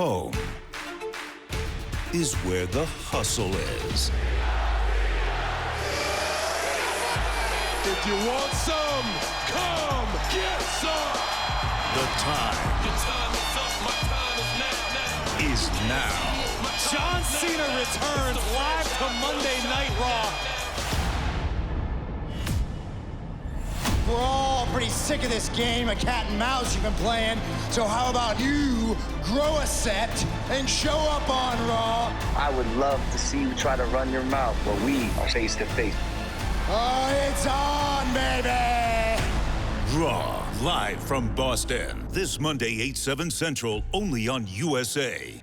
home is where the hustle is. If you want some, come get some. The time Your time is up, my time is now. is now. John Cena returns live to Monday Night Raw. We're all pretty sick of this game of cat and mouse you've been playing, so how about you grow a set and show up on Raw? I would love to see you try to run your mouth where we are face to face. Oh, it's on, baby! Raw, live from Boston. This Monday, 8/7 Central, only on USA.